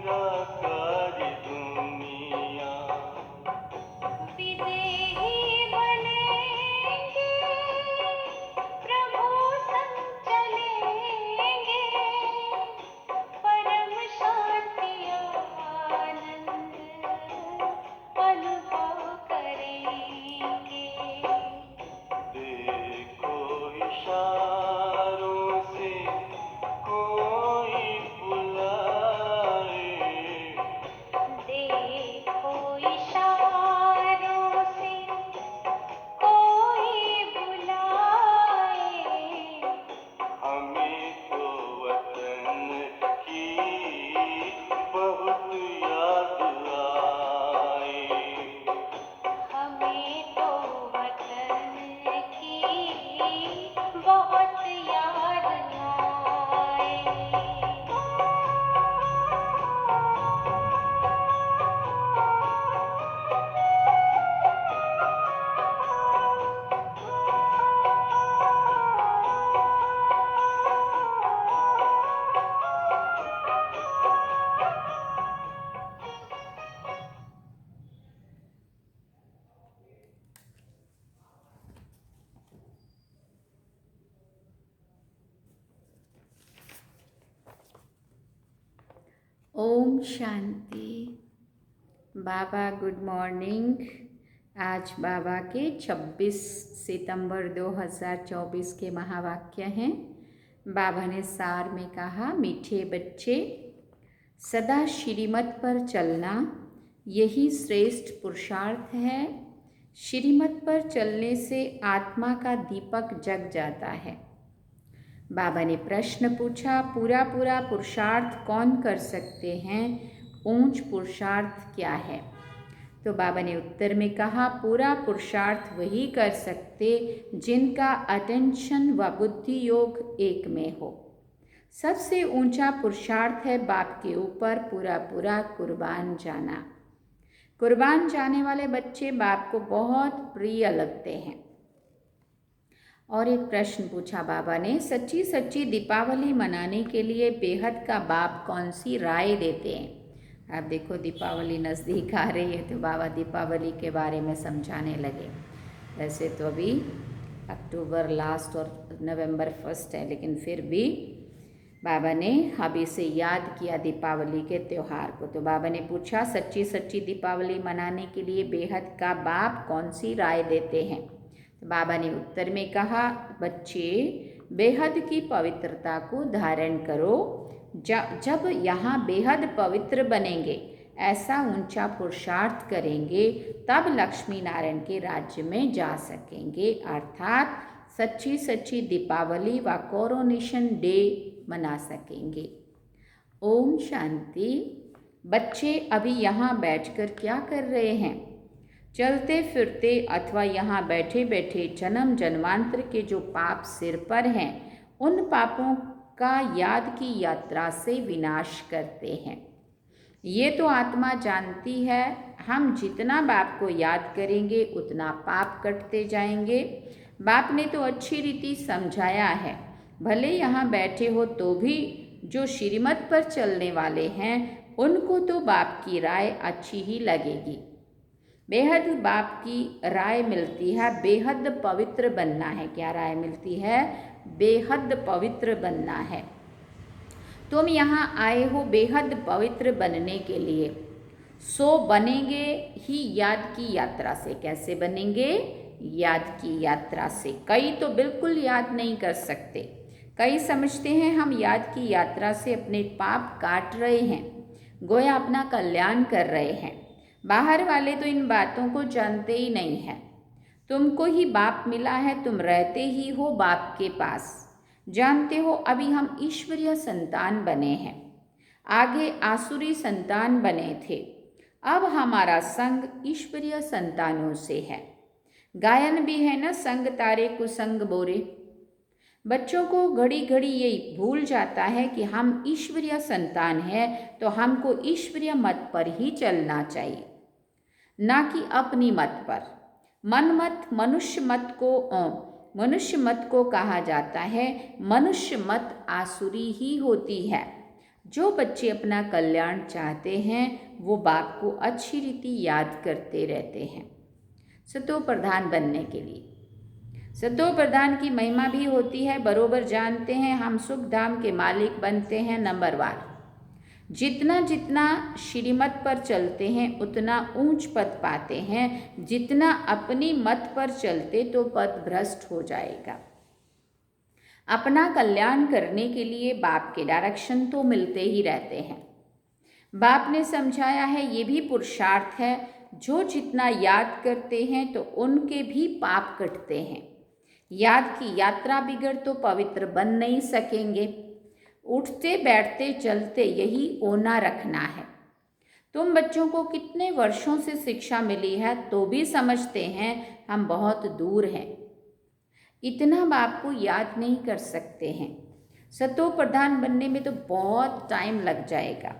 निराकार दुनिया। विदेही बनेंगे, प्रभु संग चलेंगे, परम शांति आनंद अनुभव करेंगे। देखो इशारों से कोई बुलाए, देखो इशारों से कोई बुलाए, हमें तो वतन की बहुत याद आए। हमें तो वतन की बहुत याद आए। ओम शांति। बाबा गुड मॉर्निंग। आज बाबा के 26 सितंबर 2024 के महावाक्य हैं। बाबा ने सार में कहा, मीठे बच्चे, सदा श्रीमत पर चलना यही श्रेष्ठ पुरुषार्थ है। श्रीमत पर चलने से आत्मा का दीपक जग जाता है। बाबा ने प्रश्न पूछा, पूरा पूरा पुरुषार्थ कौन कर सकते हैं? ऊंच पुरुषार्थ क्या है? तो बाबा ने उत्तर में कहा, पूरा पुरुषार्थ वही कर सकते जिनका अटेंशन व बुद्धि योग एक में हो। सबसे ऊंचा पुरुषार्थ है बाप के ऊपर पूरा पूरा कुर्बान जाना। कुर्बान जाने वाले बच्चे बाप को बहुत प्रिय लगते हैं। और एक प्रश्न पूछा बाबा ने, सच्ची सच्ची दीपावली मनाने के लिए बेहद का बाप कौन सी राय देते हैं? आप देखो, दीपावली नज़दीक आ रही है तो बाबा दीपावली के बारे में समझाने लगे। वैसे तो अभी अक्टूबर लास्ट और नवंबर 1 है, लेकिन फिर भी बाबा ने अभी से याद किया दीपावली के त्यौहार को। तो बाबा ने पूछा, सच्ची सच्ची दीपावली मनाने के लिए बेहद का बाप कौन सी राय देते हैं? तो बाबा ने उत्तर में कहा, बच्चे, बेहद की पवित्रता को धारण करो। जब यहाँ बेहद पवित्र बनेंगे, ऐसा ऊंचा पुरुषार्थ करेंगे, तब लक्ष्मी नारायण के राज्य में जा सकेंगे। अर्थात सच्ची सच्ची दीपावली व कोरोनेशन डे मना सकेंगे। ओम शांति। बच्चे अभी यहाँ बैठकर क्या कर रहे हैं? चलते फिरते अथवा यहाँ बैठे बैठे जन्म जन्मांतर के जो पाप सिर पर हैं, उन पापों का याद की यात्रा से विनाश करते हैं। ये तो आत्मा जानती है, हम जितना बाप को याद करेंगे उतना पाप कटते जाएंगे। बाप ने तो अच्छी रीति समझाया है। भले यहाँ बैठे हो तो भी जो श्रीमत पर चलने वाले हैं, उनको तो बाप की राय अच्छी ही लगेगी। बेहद बाप की राय मिलती है, बेहद पवित्र बनना है। क्या राय मिलती है? बेहद पवित्र बनना है। तुम यहाँ आए हो बेहद पवित्र बनने के लिए, सो बनेंगे ही याद की यात्रा से। कैसे बनेंगे? याद की यात्रा से। कई तो बिल्कुल याद नहीं कर सकते। कई समझते हैं हम याद की यात्रा से अपने पाप काट रहे हैं, गोया अपना कल्याण कर रहे हैं। बाहर वाले तो इन बातों को जानते ही नहीं हैं। तुमको ही बाप मिला है, तुम रहते ही हो बाप के पास। जानते हो, अभी हम ईश्वरीय संतान बने हैं, आगे आसुरी संतान बने थे। अब हमारा संग ईश्वरीय संतानों से है। गायन भी है ना, संग तारे कुसंग बोरे। बच्चों को घड़ी घड़ी यही भूल जाता है कि हम ईश्वरीय संतान हैं, तो हमको ईश्वरीय मत पर ही चलना चाहिए, ना कि अपनी मत पर। मन मत मनुष्य मत को कहा जाता है। मनुष्य मत आसुरी ही होती है। जो बच्चे अपना कल्याण चाहते हैं वो बाप को अच्छी रीति याद करते रहते हैं सतो प्रधान बनने के लिए। सतो प्रधान की महिमा भी होती है, बरोबर जानते हैं। हम सुख धाम के मालिक बनते हैं नंबरवार। जितना जितना श्रीमत पर चलते हैं उतना ऊंच पद पाते हैं, जितना अपनी मत पर चलते तो पद भ्रष्ट हो जाएगा। अपना कल्याण करने के लिए बाप के डायरेक्शन तो मिलते ही रहते हैं। बाप ने समझाया है ये भी पुरुषार्थ है, जो जितना याद करते हैं तो उनके भी पाप कटते हैं। याद की यात्रा बिगड़ तो पवित्र बन नहीं सकेंगे। उठते बैठते चलते यही ओना रखना है। तुम बच्चों को कितने वर्षों से शिक्षा मिली है तो भी समझते हैं हम बहुत दूर हैं, इतना बाप को याद नहीं कर सकते हैं। सतो प्रधान बनने में तो बहुत टाइम लग जाएगा।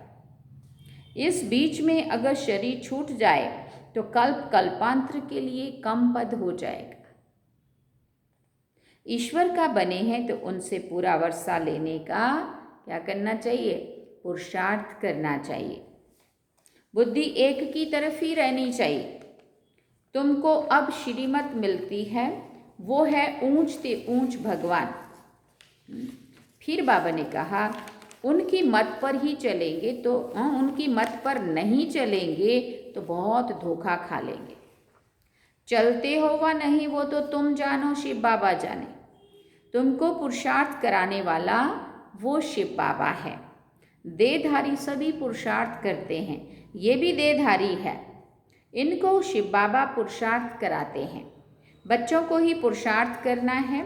इस बीच में अगर शरीर छूट जाए तो कल्प कल्पांतर के लिए कम पद हो जाएगा। ईश्वर का बने हैं तो उनसे पूरा वर्षा लेने का क्या करना चाहिए? पुरुषार्थ करना चाहिए। बुद्धि एक की तरफ ही रहनी चाहिए। तुमको अब श्रीमत मिलती है, वो है ऊंच ते ऊंच भगवान। फिर बाबा ने कहा उनकी मत पर ही चलेंगे तो उनकी मत पर नहीं चलेंगे तो बहुत धोखा खा लेंगे। चलते हो वा नहीं वो तो तुम जानो, शिव बाबा जाने। तुमको पुरुषार्थ कराने वाला वो शिव बाबा है। देहधारी सभी पुरुषार्थ करते हैं, ये भी देहधारी है। इनको शिव बाबा पुरुषार्थ कराते हैं। बच्चों को ही पुरुषार्थ करना है।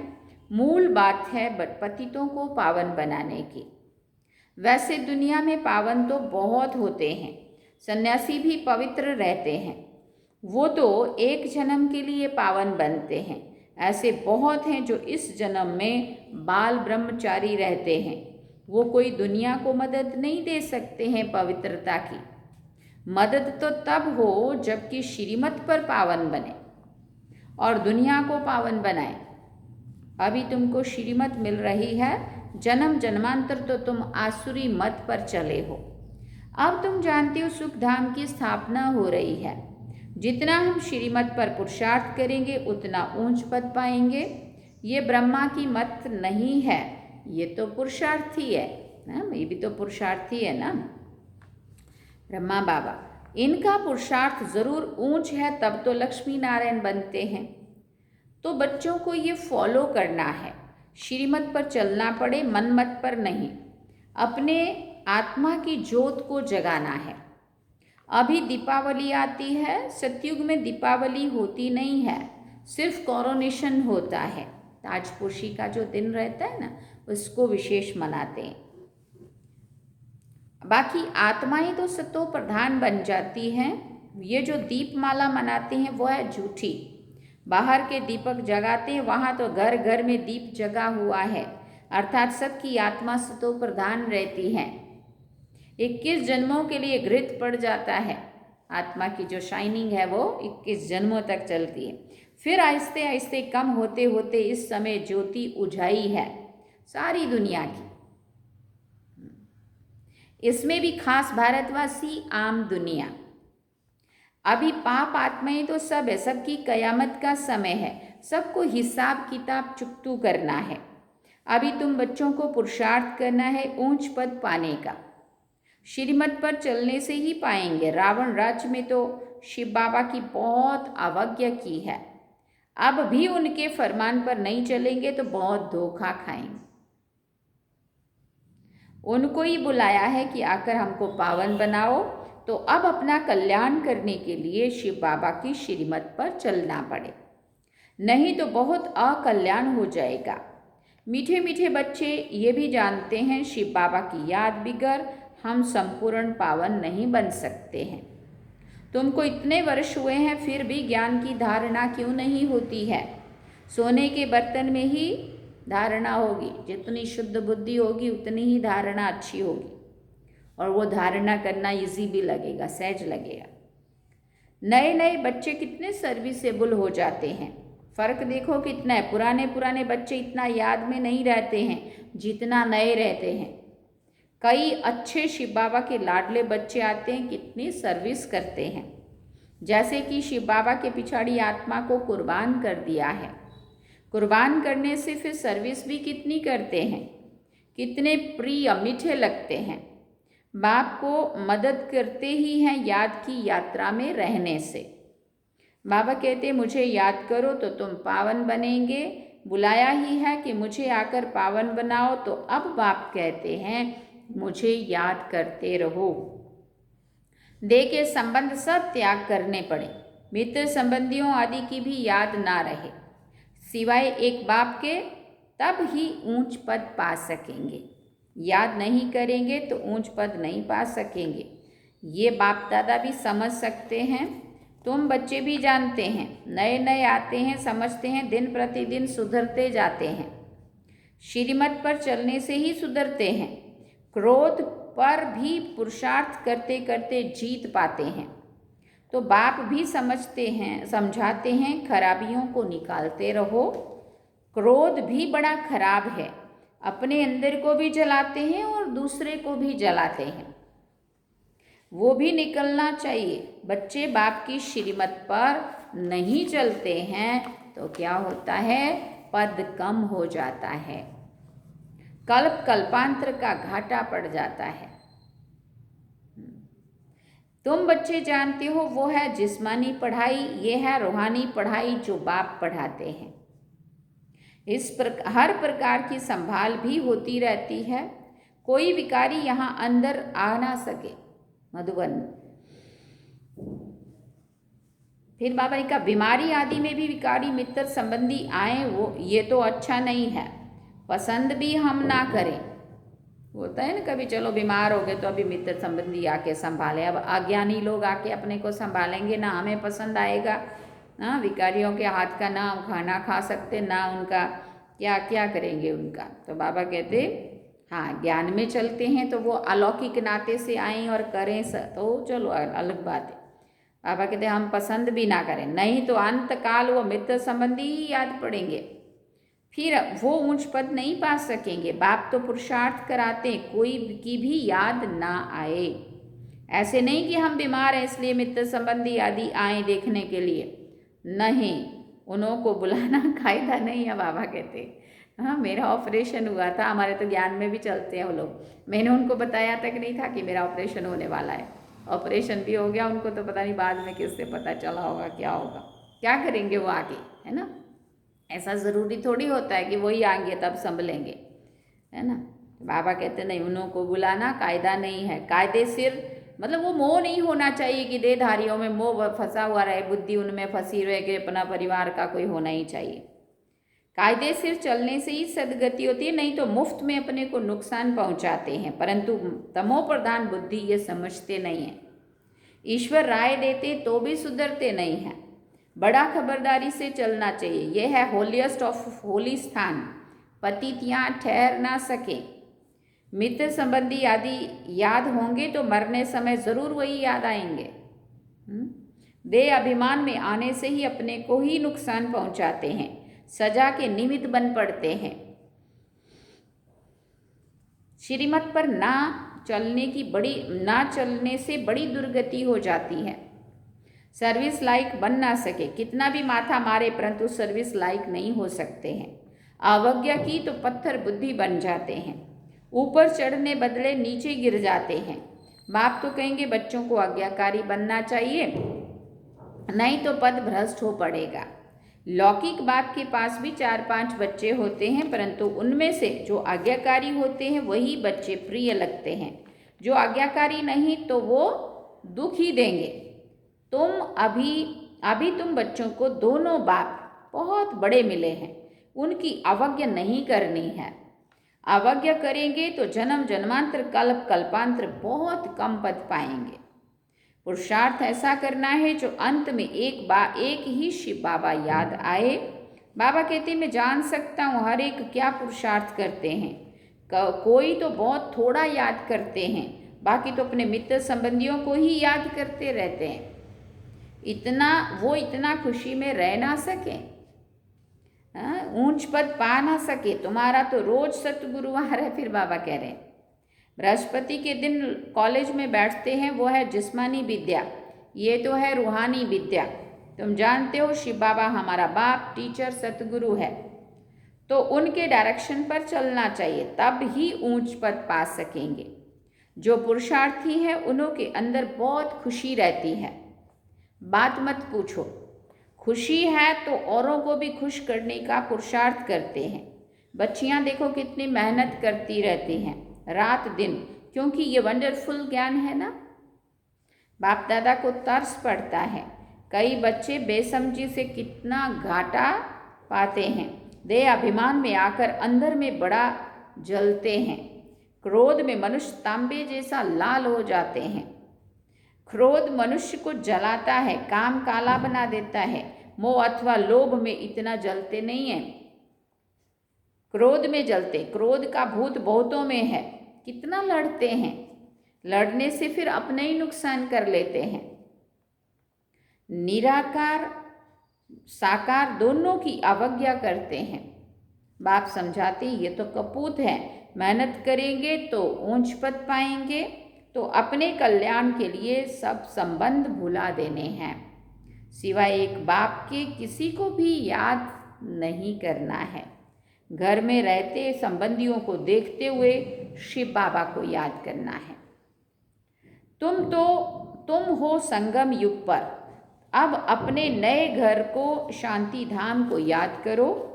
मूल बात है पतितों को पावन बनाने की। वैसे दुनिया में पावन तो बहुत होते हैं, सन्यासी भी पवित्र रहते हैं, वो तो एक जन्म के लिए पावन बनते हैं। ऐसे बहुत हैं जो इस जन्म में बाल ब्रह्मचारी रहते हैं, वो कोई दुनिया को मदद नहीं दे सकते हैं पवित्रता की। मदद तो तब हो जबकि श्रीमत पर पावन बने और दुनिया को पावन बनाए। अभी तुमको श्रीमत मिल रही है, जन्म जन्मांतर तो तुम आसुरी मत पर चले हो। अब तुम जानते हो सुख धाम की स्थापना हो रही है। जितना हम श्रीमत पर पुरुषार्थ करेंगे उतना ऊंच पद पाएंगे। ये ब्रह्मा की मत नहीं है, ये तो पुरुषार्थी है ना, ये भी तो पुरुषार्थी है ना। ब्रह्मा बाबा, इनका पुरुषार्थ जरूर ऊंच है, तब तो लक्ष्मी नारायण बनते हैं। तो बच्चों को ये फॉलो करना है, श्रीमत पर चलना पड़े, मन मत पर नहीं। अपने आत्मा की ज्योत को जगाना है। अभी दीपावली आती है, सतयुग में दीपावली होती नहीं है, सिर्फ कोरोनेशन होता है। ताजपोशी का जो दिन रहता है ना, उसको विशेष मनाते हैं। बाकी आत्माएं तो सतो प्रधान बन जाती हैं। ये जो दीपमाला मनाते हैं वो है झूठी। बाहर के दीपक जगाते हैं, वहाँ तो घर घर में दीप जगा हुआ है, अर्थात सबकी आत्मा सतो प्रधान रहती है। 21 जन्मों के लिए घृत पड़ जाता है। आत्मा की जो शाइनिंग है वो 21 जन्मों तक चलती है। फिर आहिस्ते आहिस्ते कम होते होते इस समय ज्योति उजाई है सारी दुनिया की। इसमें भी खास भारतवासी, आम दुनिया। अभी पाप आत्माएं तो सब है, सबकी कयामत का समय है, सबको हिसाब किताब चुकतू करना है। अभी तुम बच्चों को पुरुषार्थ करना है ऊंच पद पाने का। श्रीमत पर चलने से ही पाएंगे। रावण राज्य में तो शिव बाबा की बहुत अवज्ञा की है। अब भी उनके फरमान पर नहीं चलेंगे तो बहुत धोखा खाएंगे। उनको ही बुलाया है कि आकर हमको पावन बनाओ, तो अब अपना कल्याण करने के लिए शिव बाबा की श्रीमत पर चलना पड़े, नहीं तो बहुत अकल्याण हो जाएगा। मीठे मीठे बच्चे ये भी जानते हैं शिव बाबा की याद बिगर हम संपूर्ण पावन नहीं बन सकते हैं। तुमको इतने वर्ष हुए हैं फिर भी ज्ञान की धारणा क्यों नहीं होती है? सोने के बर्तन में ही धारणा होगी, जितनी शुद्ध बुद्धि होगी उतनी ही धारणा अच्छी होगी, और वो धारणा करना इजी भी लगेगा, सहज लगेगा। नए नए बच्चे कितने सर्विसेबल हो जाते हैं, फ़र्क देखो कितना है। पुराने बच्चे इतना याद में नहीं रहते हैं जितना नए रहते हैं। कई अच्छे शिव बाबा के लाडले बच्चे आते हैं, कितनी सर्विस करते हैं। जैसे कि शिव बाबा के पिछाड़ी आत्मा को कुर्बान कर दिया है। कुर्बान करने से फिर सर्विस भी कितनी करते हैं, कितने प्रिय मीठे लगते हैं। बाप को मदद करते ही हैं याद की यात्रा में रहने से। बाबा कहते मुझे याद करो तो तुम पावन बनेंगे। बुलाया ही है कि मुझे आकर पावन बनाओ, तो अब बाप कहते हैं मुझे याद करते रहो। देह के संबंध सब त्याग करने पड़े, मित्र संबंधियों आदि की भी याद ना रहे, सिवाय एक बाप के, तब ही ऊंच पद पा सकेंगे। याद नहीं करेंगे तो ऊंच पद नहीं पा सकेंगे। ये बाप दादा भी समझ सकते हैं, तुम बच्चे भी जानते हैं। नए नए आते हैं, समझते हैं, दिन प्रतिदिन सुधरते जाते हैं। श्रीमत पर चलने से ही सुधरते हैं। क्रोध पर भी पुरुषार्थ करते करते जीत पाते हैं। तो बाप भी समझते हैं, समझाते हैं, खराबियों को निकालते रहो। क्रोध भी बड़ा खराब है, अपने अंदर को भी जलाते हैं और दूसरे को भी जलाते हैं। वो भी निकलना चाहिए। बच्चे बाप की श्रीमत पर नहीं चलते हैं तो क्या होता है, पद कम हो जाता है, कल्प कल्पांतर का घाटा पड़ जाता है। तुम बच्चे जानते हो वो है जिस्मानी पढ़ाई, ये है रूहानी पढ़ाई जो बाप पढ़ाते हैं। हर प्रकार की संभाल भी होती रहती है। कोई विकारी यहाँ अंदर आ ना सके। मधुबन फिर बाबा ने कहा बीमारी आदि में भी विकारी मित्र संबंधी आए, वो ये तो अच्छा नहीं है। पसंद भी हम ना करें। होता है ना कभी, चलो बीमार हो गए तो अभी मित्र संबंधी आके संभाले। अब अज्ञानी लोग आके अपने को संभालेंगे ना, हमें पसंद आएगा ना। विकारियों के हाथ का ना खाना खा सकते, ना उनका क्या क्या करेंगे उनका। तो बाबा कहते हाँ, ज्ञान में चलते हैं तो वो अलौकिक नाते से आएँ और करें तो चलो अलग बात है। बाबा कहते हम पसंद भी ना करें, नहीं तो अंत काल वो मित्र संबंधी ही याद पड़ेंगे, फिर वो ऊंच पद नहीं पा सकेंगे। बाप तो पुरुषार्थ कराते कोई की भी याद ना आए। ऐसे नहीं कि हम बीमार हैं इसलिए मित्र संबंधी आदि आए देखने के लिए, नहीं, उन्हों को बुलाना कायदा नहीं है। बाबा कहते हाँ, मेरा ऑपरेशन हुआ था, हमारे तो ज्ञान में भी चलते हैं वो लोग। मैंने उनको बताया तक नहीं था कि मेरा ऑपरेशन होने वाला है। ऑपरेशन भी हो गया, उनको तो पता नहीं बाद में किससे पता चला होगा क्या होगा, क्या करेंगे वो आगे, है ना। ऐसा ज़रूरी थोड़ी होता है कि वही आएंगे तब संभलेंगे, है ना। बाबा कहते नहीं, उन्हों को बुलाना कायदा नहीं है। कायदे सिर मतलब वो मोह नहीं होना चाहिए कि देहधारियों में मोह फंसा हुआ रहे, बुद्धि उनमें फंसी रहे कि अपना परिवार का कोई होना ही चाहिए। कायदे सिर चलने से ही सदगति होती है, नहीं तो मुफ्त में अपने को नुकसान पहुंचाते हैं। परंतु तमो प्रधान बुद्धि ये समझते नहीं है। ईश्वर राय देते तो भी सुधरते नहीं हैं। बड़ा खबरदारी से चलना चाहिए। यह है होलीएस्ट ऑफ होली स्थान, पतित यहाँ ठहर ना सके। मित्र संबंधी आदि याद होंगे तो मरने समय जरूर वही याद आएंगे। देह अभिमान में आने से ही अपने को ही नुकसान पहुंचाते हैं, सजा के निमित्त बन पड़ते हैं। श्रीमत पर ना चलने से बड़ी दुर्गति हो जाती है। सर्विस लायक बन ना सके, कितना भी माथा मारे परंतु सर्विस लायक नहीं हो सकते हैं। अवज्ञा की तो पत्थर बुद्धि बन जाते हैं, ऊपर चढ़ने बदले नीचे गिर जाते हैं। बाप तो कहेंगे बच्चों को आज्ञाकारी बनना चाहिए, नहीं तो पद भ्रष्ट हो पड़ेगा। लौकिक बाप के पास भी 4-5 बच्चे होते हैं, परंतु उनमें से जो आज्ञाकारी होते हैं वही बच्चे प्रिय लगते हैं। जो आज्ञाकारी नहीं तो वो दुख ही देंगे। अभी तुम बच्चों को दोनों बाप बहुत बड़े मिले हैं, उनकी अवज्ञा नहीं करनी है। अवज्ञा करेंगे तो जन्म जन्मांतर कल्प कल्पांतर बहुत कम पद पाएंगे। पुरुषार्थ ऐसा करना है जो अंत में एक ही शिव बाबा याद आए। बाबा कहते मैं जान सकता हूँ हर एक क्या पुरुषार्थ करते हैं। कोई तो बहुत थोड़ा याद करते हैं, बाकी तो अपने मित्र संबंधियों को ही याद करते रहते हैं। इतना खुशी में रह ना सके, ऊंच पद पा ना सके। तुम्हारा तो रोज सतगुरुवार है, फिर बाबा कह रहे हैं बृहस्पति के दिन कॉलेज में बैठते हैं, वो है जिस्मानी विद्या, ये तो है रूहानी विद्या। तुम जानते हो शिव बाबा हमारा बाप, टीचर, सतगुरु है, तो उनके डायरेक्शन पर चलना चाहिए, तब ही ऊंच पद पा सकेंगे। जो पुरुषार्थी हैं उन्हों के अंदर बहुत खुशी रहती है, बात मत पूछो। खुशी है तो औरों को भी खुश करने का पुरुषार्थ करते हैं। बच्चियां देखो कितनी मेहनत करती रहती हैं रात दिन, क्योंकि ये वंडरफुल ज्ञान है ना। बाप दादा को तरस पड़ता है, कई बच्चे बेसमझी से कितना घाटा पाते हैं, देह अभिमान में आकर अंदर में बड़ा जलते हैं। क्रोध में मनुष्य तांबे जैसा लाल हो जाते हैं। क्रोध मनुष्य को जलाता है, काम काला बना देता है। मोह अथवा लोभ में इतना जलते नहीं है, क्रोध में जलते। क्रोध का भूत बहुतों में है, कितना लड़ते हैं, लड़ने से फिर अपने ही नुकसान कर लेते हैं। निराकार साकार दोनों की अवज्ञा करते हैं। बाप समझाते ये तो कपूत है, मेहनत करेंगे तो ऊंच पद पाएंगे, तो अपने कल्याण के लिए सब संबंध भुला देने हैं, सिवाय एक बाप के किसी को भी याद नहीं करना है। घर में रहते संबंधियों को देखते हुए शिव बाबा को याद करना है। तुम हो संगम युग पर, अब अपने नए घर को, शांति धाम को याद करो।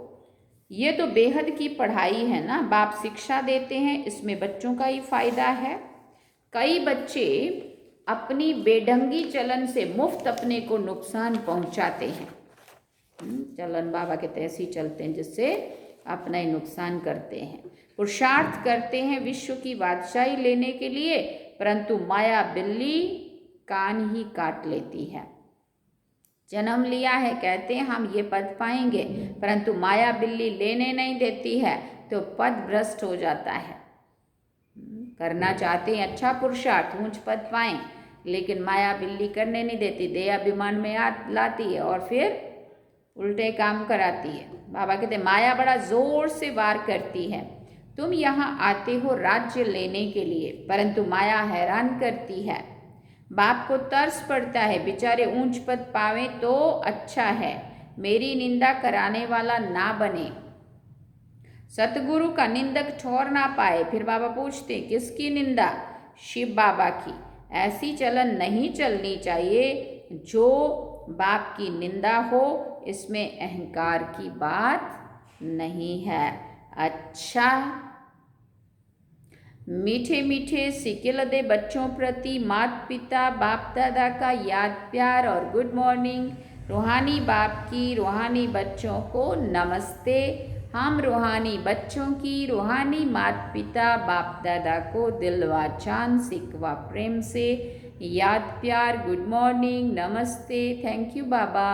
ये तो बेहद की पढ़ाई है ना, बाप शिक्षा देते हैं, इसमें बच्चों का ही फायदा है। कई बच्चे अपनी बेढंगी चलन से मुफ्त अपने को नुकसान पहुंचाते हैं। चलन बाबा के तैसे ही चलते हैं जिससे अपना ही नुकसान करते हैं। पुरुषार्थ करते हैं विश्व की बादशाही लेने के लिए, परंतु माया बिल्ली कान ही काट लेती है। जन्म लिया है, कहते हैं हम ये पद पाएंगे, परंतु माया बिल्ली लेने नहीं देती है, तो पद भ्रष्ट हो जाता है। करना चाहते हैं अच्छा पुरुषार्थ, ऊंच पद पाएं, लेकिन माया बिल्ली करने नहीं देती, देह अभिमान में लाती है और फिर उल्टे काम कराती है। बाबा कहते माया बड़ा जोर से वार करती है। तुम यहाँ आते हो राज्य लेने के लिए, परंतु माया हैरान करती है। बाप को तरस पड़ता है, बेचारे ऊंच पद पावे तो अच्छा है, मेरी निंदा कराने वाला ना बने, सतगुरु का निंदक ठोर ना पाए। फिर बाबा पूछते किसकी निंदा? शिव बाबा की। ऐसी चलन नहीं चलनी चाहिए जो बाप की निंदा हो, इसमें अहंकार की बात नहीं है। अच्छा, मीठे मीठे सिकिल दे बच्चों प्रति माता पिता बाप दादा का याद प्यार और गुड मॉर्निंग। रूहानी बाप की रूहानी बच्चों को नमस्ते। हम रूहानी बच्चों की रूहानी माता पिता बाप दादा को दिल व जान सिकवा प्रेम से याद प्यार, गुड मॉर्निंग, नमस्ते, थैंक यू बाबा,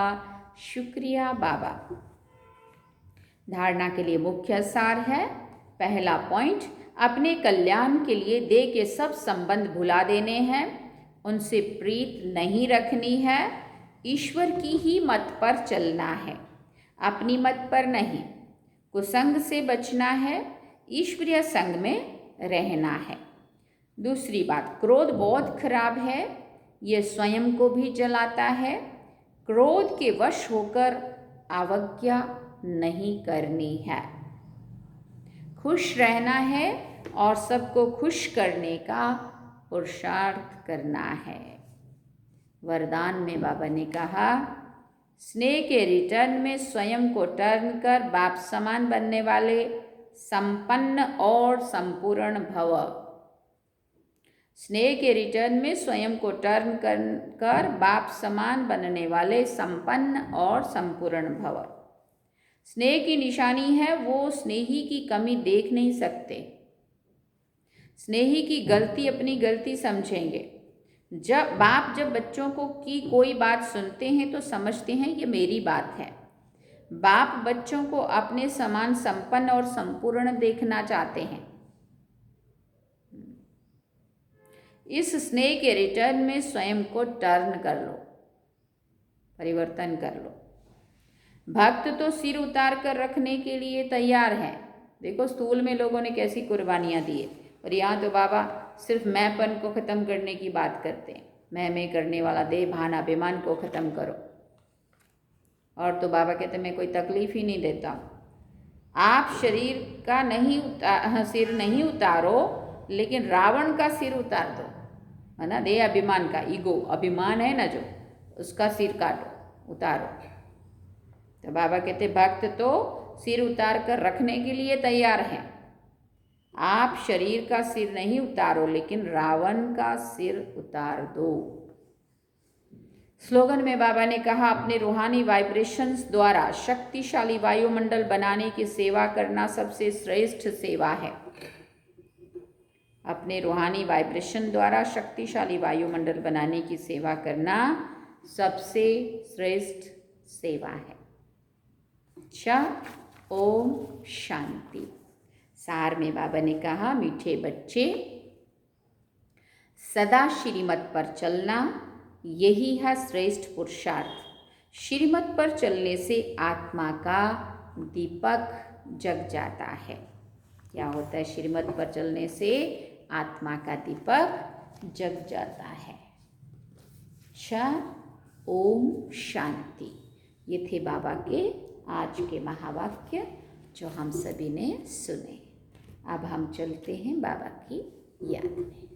शुक्रिया बाबा। धारणा के लिए मुख्य सार है, पहला पॉइंट, अपने कल्याण के लिए देह के सब संबंध भुला देने हैं, उनसे प्रीत नहीं रखनी है, ईश्वर की ही मत पर चलना है, अपनी मत पर नहीं। कुसंग से बचना है, ईश्वरीय संग में रहना है। दूसरी बात, क्रोध बहुत खराब है, ये स्वयं को भी जलाता है। क्रोध के वश होकर अवज्ञा नहीं करनी है, खुश रहना है और सबको खुश करने का पुरुषार्थ करना है। वरदान में बाबा ने कहा, स्नेह के रिटर्न में स्वयं को टर्न कर बाप समान बनने वाले संपन्न और संपूर्ण भव। स्नेह के रिटर्न में स्वयं को टर्न कर बाप समान बनने वाले संपन्न और संपूर्ण भव। स्नेह की निशानी है, वो स्नेही की कमी देख नहीं सकते, स्नेही की गलती अपनी गलती समझेंगे। जब बच्चों को की कोई बात सुनते हैं तो समझते हैं ये मेरी बात है। बाप बच्चों को अपने समान संपन्न और संपूर्ण देखना चाहते हैं। इस स्नेह के रिटर्न में स्वयं को टर्न कर लो, परिवर्तन कर लो। भक्त तो सिर उतार कर रखने के लिए तैयार है। देखो स्थूल में लोगों ने कैसी कुर्बानियां दी है, और यहाँ तो बाबा सिर्फ मैंपन को ख़त्म करने की बात करते हैं। मैं करने वाला देह भान अभिमान को ख़त्म करो। और तो बाबा कहते मैं कोई तकलीफ़ ही नहीं देता हूँ। आप शरीर का सिर नहीं उतारो, लेकिन रावण का सिर उतार दो, है ना। देह अभिमान का, ईगो अभिमान है ना जो, उसका सिर काटो, उतारो। तो बाबा कहते भक्त तो सिर उतार कर रखने के लिए तैयार हैं। आप शरीर का सिर नहीं उतारो, लेकिन रावण का सिर उतार दो। स्लोगन में बाबा ने कहा अपने रूहानी वाइब्रेशंस द्वारा शक्तिशाली वायुमंडल बनाने की सेवा करना सबसे श्रेष्ठ सेवा है। अपने रूहानी वाइब्रेशन द्वारा शक्तिशाली वायुमंडल बनाने की सेवा करना सबसे श्रेष्ठ सेवा है। अच्छा, ओम शांति। सार में बाबा ने कहा मीठे बच्चे, सदा श्रीमत पर चलना यही है श्रेष्ठ पुरुषार्थ। श्रीमत पर चलने से आत्मा का दीपक जग जाता है। क्या होता है? श्रीमत पर चलने से आत्मा का दीपक जग जाता है। अच्छा, ओम शांति। ये थे बाबा के आज के महावाक्य जो हम सभी ने सुने। अब हम चलते हैं बाबा की याद में।